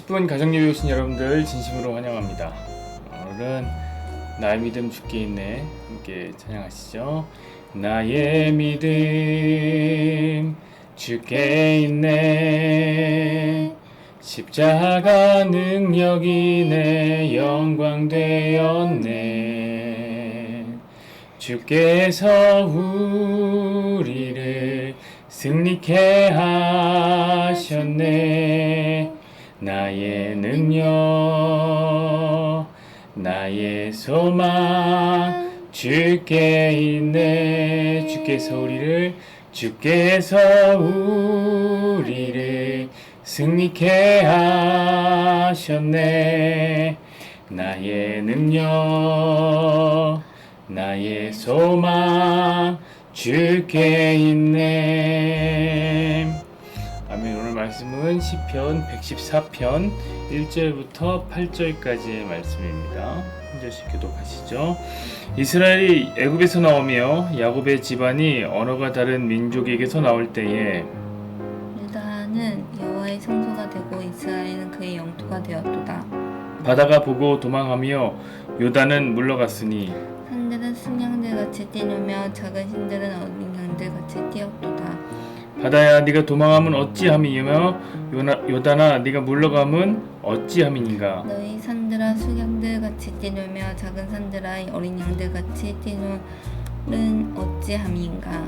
10분 가정예배 오신 여러분들 진심으로 환영합니다. 오늘은 나의 믿음 주께 있네 함께 찬양하시죠. 나의 믿음 주께 있네, 십자가 능력이 내 영광 되었네. 주께서 우리를 승리케 하셨네. 나의 능력, 나의 소망 주께 있네. 주께서 우리를 승리케 하셨네. 나의 능력, 나의 소망 주께 있네. 아멘. 오늘 말씀은 시편 114편 1절부터 8절까지의 말씀입니다. 한 절씩 교독하시죠. 이스라엘이 애굽에서 나오며 야곱의 집안이 언어가 다른 민족에게서 나올 때에 유다는 여호와의 성소가 되고 이스라엘은 그의 영토가 되었도다. 바다가 보고 도망하며 요단은 물러갔으니 산들은 승냥들 같이 뛰누며 작은 신들은 어린 양들 같이 뛰었도다. 바다야 네가 도망하면 어찌함이며 요단아 네가 물러가면 어찌함이니까. 너희 산들아 수양들 같이 뛰누며 작은 산들아 어린 양들 같이 뛰누는 어찌함인가.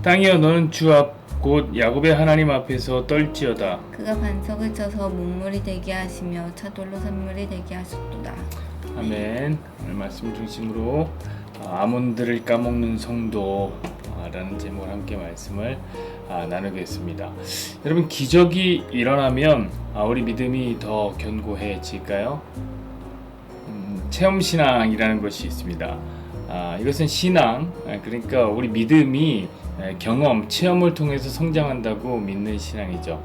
땅이여 너는 주 앞 곧 야곱의 하나님 앞에서 떨지어다. 그가 반석을 쳐서 문물이 되게 하시며 차돌로 산물이 되게 하셨도다. 아멘. 오늘 말씀 중심으로 아몬드를 까먹는 성도라는 제목으로 함께 말씀을 나누겠습니다. 여러분, 기적이 일어나면 우리 믿음이 더 견고해질까요? 체험신앙이라는 것이 있습니다. 이것은 신앙, 그러니까 우리 믿음이 경험, 체험을 통해서 성장한다고 믿는 신앙이죠.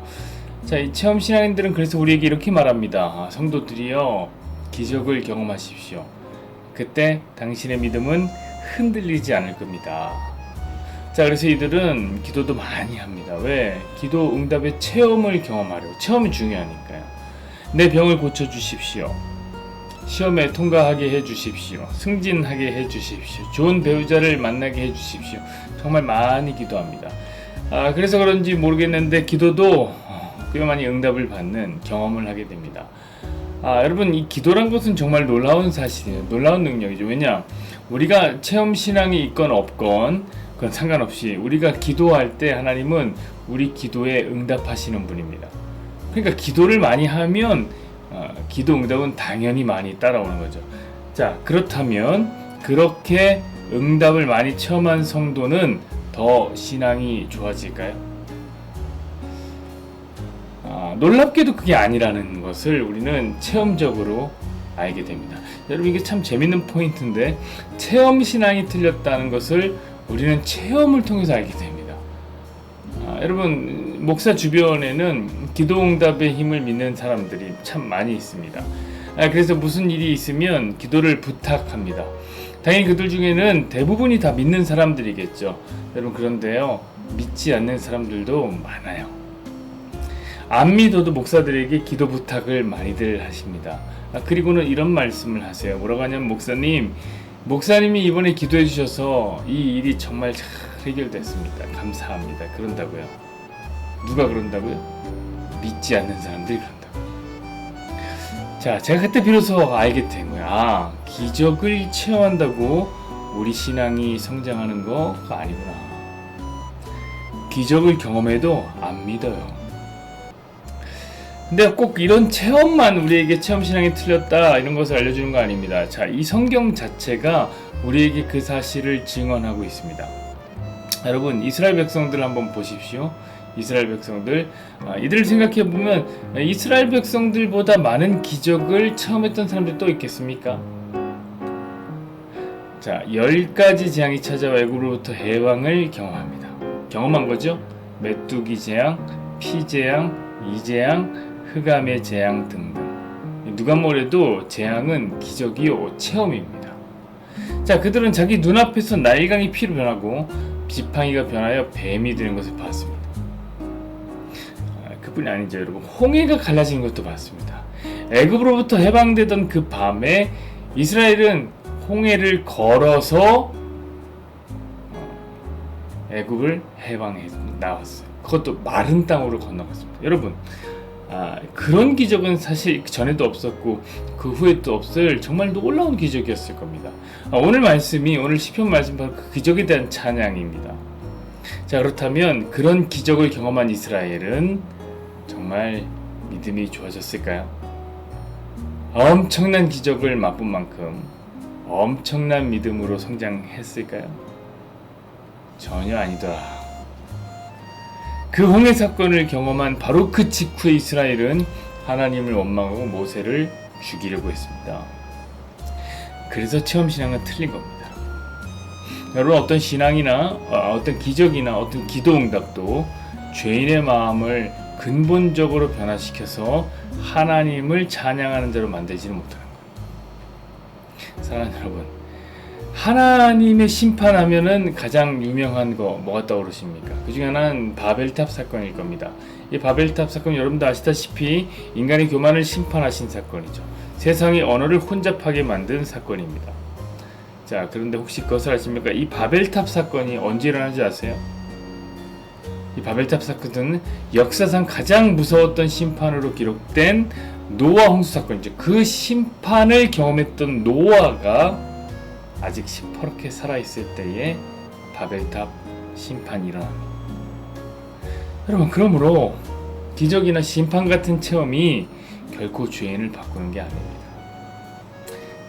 자, 이 체험 신앙인들은 그래서 우리에게 이렇게 말합니다. 성도들이여, 기적을 경험하십시오. 그때 당신의 믿음은 흔들리지 않을 겁니다. 자, 그래서 이들은 기도도 많이 합니다. 왜? 기도 응답의 체험을 경험하려고. 체험이 중요하니까요. 내 병을 고쳐주십시오. 시험에 통과하게 해주십시오. 승진하게 해주십시오. 좋은 배우자를 만나게 해주십시오. 정말 많이 기도합니다. 그래서 그런지 모르겠는데 기도도 꽤 많이 응답을 받는 경험을 하게 됩니다. 여러분, 이 기도란 것은 정말 놀라운 사실이에요. 놀라운 능력이죠. 왜냐? 우리가 체험 신앙이 있건 없건 그건 상관없이 우리가 기도할 때 하나님은 우리 기도에 응답하시는 분입니다. 그러니까 기도를 많이 하면 기도 응답은 당연히 많이 따라오는 거죠. 자, 그렇다면 그렇게 응답을 많이 체험한 성도는 더 신앙이 좋아질까요? 놀랍게도 그게 아니라는 것을 우리는 체험적으로 알게 됩니다. 여러분, 이게 참 재밌는 포인트인데, 체험 신앙이 틀렸다는 것을 우리는 체험을 통해서 알게 됩니다. 여러분, 목사 주변에는 기도 응답의 힘을 믿는 사람들이 참 많이 있습니다. 그래서 무슨 일이 있으면 기도를 부탁합니다. 당연히 그들 중에는 대부분이 다 믿는 사람들이겠죠. 여러분, 그런데요, 믿지 않는 사람들도 많아요. 안 믿어도 목사들에게 기도 부탁을 많이들 하십니다. 그리고는 이런 말씀을 하세요. 뭐라고 하냐면, 목사님이 이번에 기도해 주셔서 이 일이 정말 잘 해결됐습니다. 감사합니다. 그런다고요. 누가 그런다고요? 믿지 않는 사람들이 그런다고요. 자, 제가 그때 비로소 알게 된 거야. 기적을 체험한다고 우리 신앙이 성장하는 거가 아니구나. 기적을 경험해도 안 믿어요. 근데 꼭 이런 체험만 우리에게 체험 신앙이 틀렸다 이런 것을 알려주는 거 아닙니다. 자, 이 성경 자체가 우리에게 그 사실을 증언하고 있습니다. 여러분, 이스라엘 백성들 한번 보십시오. 이스라엘 백성들, 이들을 생각해 보면 이스라엘 백성들보다 많은 기적을 체험했던 사람들이 또 있겠습니까? 자, 10가지 재앙이 찾아와 애굽으로부터 해방을 경험합니다. 경험한 거죠. 메뚜기 재앙, 피 재앙, 이 재앙, 흑암의 재앙 등등. 누가 뭐래도 재앙은 기적이요, 체험입니다. 자, 그들은 자기 눈앞에서 나일강이 피로 변하고 지팡이가 변하여 뱀이 되는 것을 봤습니다. 그 그것뿐이 아니죠, 여러분. 홍해가 갈라진 것도 봤습니다. 애굽으로부터 해방되던 그 밤에 이스라엘은 홍해를 걸어서 애굽을 해방해 나왔어요. 그것도 마른 땅으로 건너갔습니다. 여러분, 그런 기적은 사실 전에도 없었고 그 후에 또 없을 정말 놀라운 기적이었을 겁니다. 오늘 말씀이, 오늘 시편 말씀 바로 그 기적에 대한 찬양입니다. 자, 그렇다면 그런 기적을 경험한 이스라엘은 정말 믿음이 좋아졌을까요? 엄청난 기적을 맛본 만큼 엄청난 믿음으로 성장했을까요? 전혀 아니더라. 그 홍해 사건을 경험한 바로 그 직후에 이스라엘은 하나님을 원망하고 모세를 죽이려고 했습니다. 그래서 체험신앙은 틀린 겁니다. 여러분, 어떤 신앙이나 어떤 기적이나 어떤 기도응답도 죄인의 마음을 근본적으로 변화시켜서 하나님을 찬양하는 대로 만들지는 못하는 거예요. 사랑하는 여러분, 하나님의 심판하면은 가장 유명한 거 뭐가 떠오르십니까? 그 중에 하나는 바벨탑 사건일 겁니다. 이 바벨탑 사건, 여러분도 아시다시피 인간의 교만을 심판하신 사건이죠. 세상의 언어를 혼잡하게 만든 사건입니다. 자, 그런데 혹시 그것을 아십니까? 이 바벨탑 사건이 언제 일어나는지 아세요? 이 바벨탑 사건은 역사상 가장 무서웠던 심판으로 기록된 노아 홍수 사건이죠. 그 심판을 경험했던 노아가 아직 시퍼렇게 살아있을 때에 바벨탑 심판이 일어납니다. 여러분, 그러므로 기적이나 심판 같은 체험이 결코 죄인을 바꾸는 게 아닙니다.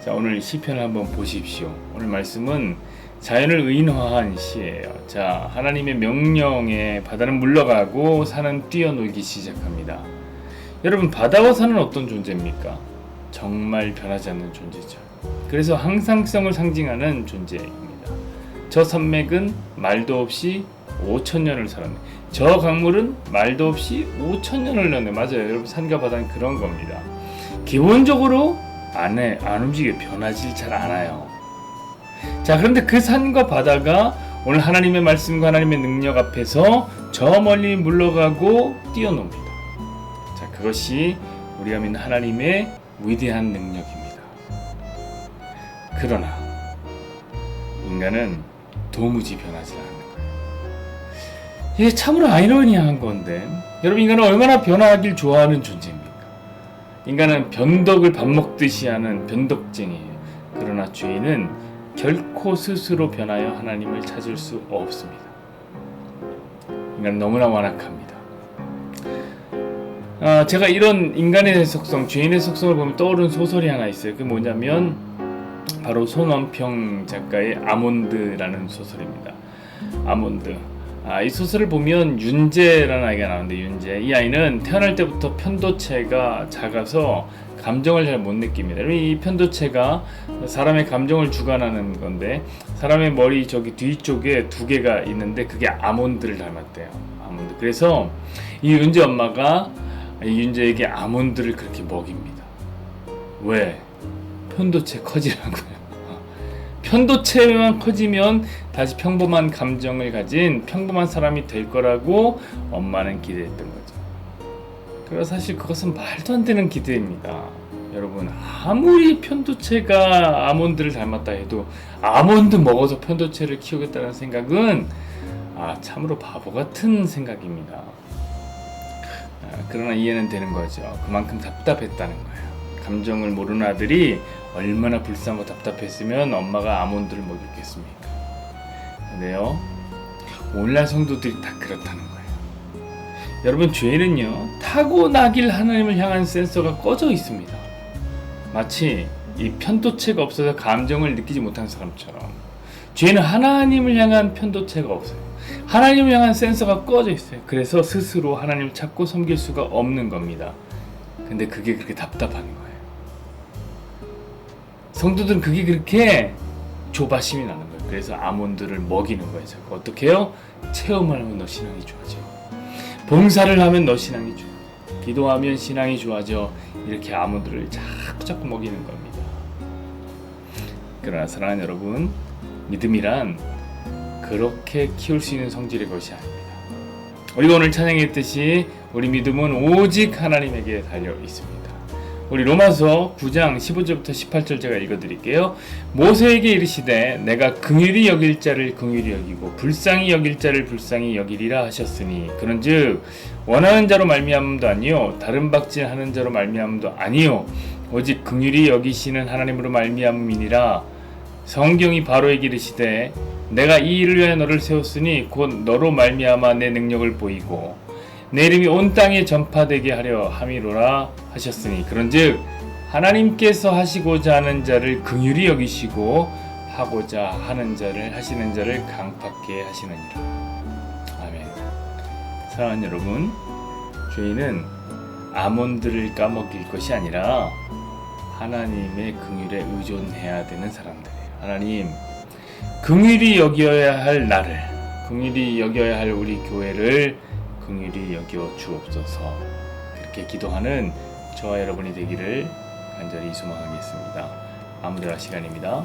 자, 오늘 시편을 한번 보십시오. 오늘 말씀은 자연을 의인화한 시예요. 자, 하나님의 명령에 바다는 물러가고 산은 뛰어놀기 시작합니다. 여러분, 바다와 산은 어떤 존재입니까? 정말 변하지 않는 존재죠. 그래서 항상성을 상징하는 존재입니다. 저 산맥은 말도 없이 5,000년을 살았네. 저 강물은 말도 없이 5,000년을 넣네. 맞아요. 여러분, 산과 바다는 그런 겁니다. 기본적으로 안 움직여, 변하지 잘 않아요. 자, 그런데 그 산과 바다가 오늘 하나님의 말씀과 하나님의 능력 앞에서 저 멀리 물러가고 뛰어놉니다. 자, 그것이 우리가 믿는 하나님의 위대한 능력입니다. 그러나 인간은 도무지 변하지 않는 거예요. 이게 참으로 아이러니한 건데, 여러분, 인간은 얼마나 변화하길 좋아하는 존재입니까? 인간은 변덕을 밥 먹듯이 하는 변덕쟁이에요. 그러나 죄인은 결코 스스로 변하여 하나님을 찾을 수 없습니다. 인간은 너무나 완악합니다. 제가 이런 인간의 속성, 죄인의 속성을 보면 떠오르는 소설이 하나 있어요. 그게 뭐냐면 바로 손원평 작가의 아몬드라는 소설입니다. 아몬드. 이 소설을 보면 윤재라는 아이가 나오는데, 윤재. 이 아이는 태어날 때부터 편도체가 작아서 감정을 잘 못 느낍니다. 이 편도체가 사람의 감정을 주관하는 건데, 사람의 머리 저기 뒤쪽에 2개가 있는데 그게 아몬드를 닮았대요. 아몬드. 그래서 이 윤재 엄마가 이 윤재에게 아몬드를 그렇게 먹입니다. 왜? 편도체 커지라고요. 편도체만 커지면 다시 평범한 감정을 가진 평범한 사람이 될 거라고 엄마는 기대했던 거죠. 그래서 사실 그것은 말도 안 되는 기대입니다. 여러분, 아무리 편도체가 아몬드를 닮았다 해도 아몬드 먹어서 편도체를 키우겠다는 생각은 참으로 바보 같은 생각입니다. 그러나 이해는 되는 거죠. 그만큼 답답했다는 거예요. 감정을 모르는 아들이 얼마나 불쌍하고 답답했으면 엄마가 아몬드를 먹였겠습니까? 근데요, 오늘날 성도들이 다 그렇다는 거예요. 여러분, 죄는요, 타고나길 하나님을 향한 센서가 꺼져 있습니다. 마치 이 편도체가 없어서 감정을 느끼지 못하는 사람처럼 죄는 하나님을 향한 편도체가 없어요. 하나님을 향한 센서가 꺼져 있어요. 그래서 스스로 하나님을 찾고 섬길 수가 없는 겁니다. 근데 그게 그렇게 답답한 거예요. 성도들은 그게 그렇게 조바심이 나는 거예요. 그래서 아몬드를 먹이는 거예요. 자꾸 어떻게 해요? 체험을 하면 너 신앙이 좋아져. 봉사를 하면 너 신앙이 좋아. 기도하면 신앙이 좋아져. 이렇게 아몬드를 자꾸 먹이는 겁니다. 그러나 사랑하는 여러분, 믿음이란 그렇게 키울 수 있는 성질의 것이 아닙니다. 우리가 오늘 찬양했듯이 우리 믿음은 오직 하나님에게 달려 있습니다. 우리 로마서 9장 15절부터 18절 제가 읽어드릴게요. 모세에게 이르시되 내가 긍휼히 여길 자를 긍휼히 여기고 불쌍히 여길 자를 불쌍히 여기리라 하셨으니 그런즉 원하는 자로 말미암음도 아니요 다른 박질하는 자로 말미암음도 아니요 오직 긍휼히 여기시는 하나님으로 말미암음이니라. 성경이 바로에게 이르시되 내가 이 일을 위하여 너를 세웠으니 곧 너로 말미암아 내 능력을 보이고 내 이름이 온 땅에 전파되게 하려 함이로라 하셨으니 그런즉 하나님께서 하시고자 하는 자를 긍휼히 여기시고 하고자 하는 자를 하시는 자를 강팍게 하시느니라. 아멘. 사랑하는 여러분, 저희는 아몬드를 까먹일 것이 아니라 하나님의 긍휼에 의존해야 되는 사람들이에요. 하나님, 긍휼히 여겨야 할 나를, 긍휼히 여겨야 할 우리 교회를 긍휼히 여겨 주옵소서. 그렇게 기도하는 저와 여러분이 되기를 간절히 소망하겠습니다. 아무데나 시간입니다.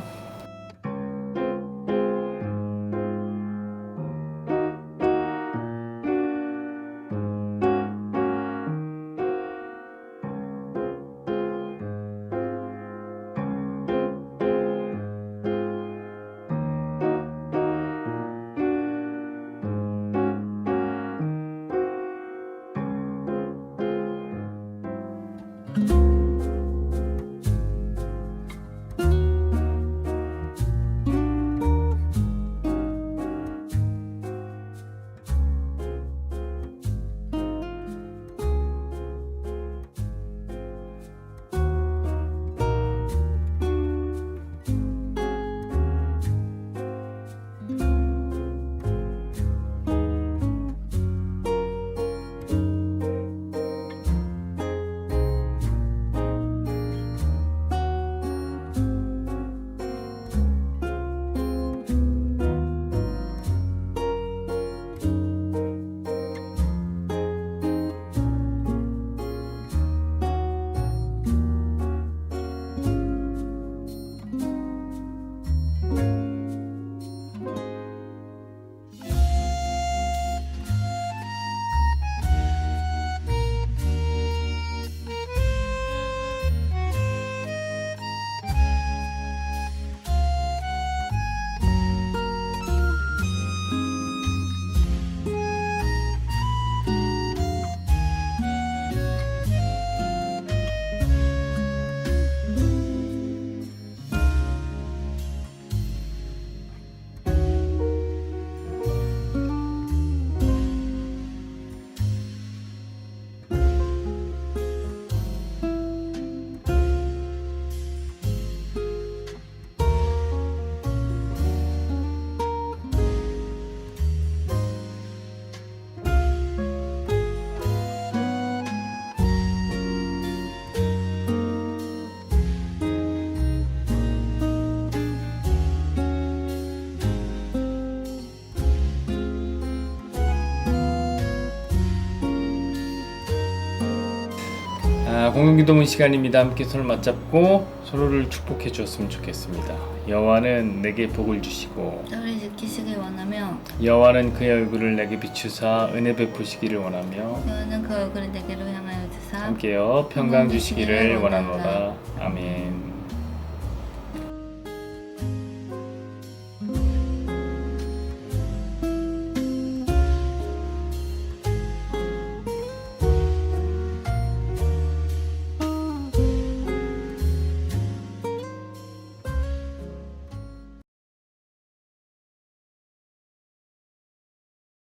공동기도문 시간입니다. 함께 손을 맞잡고 서로를 축복해 주었으면 좋겠습니다. 여호와는 내게 복을 주시고 너를 지키시길 원하며 여호와는 그의 얼굴을 내게 비추사 은혜 베푸시기를 원하며 너는 그 얼굴을 내게로 향하여 주사 함께요 평강 주시기를 원하노라. 아멘.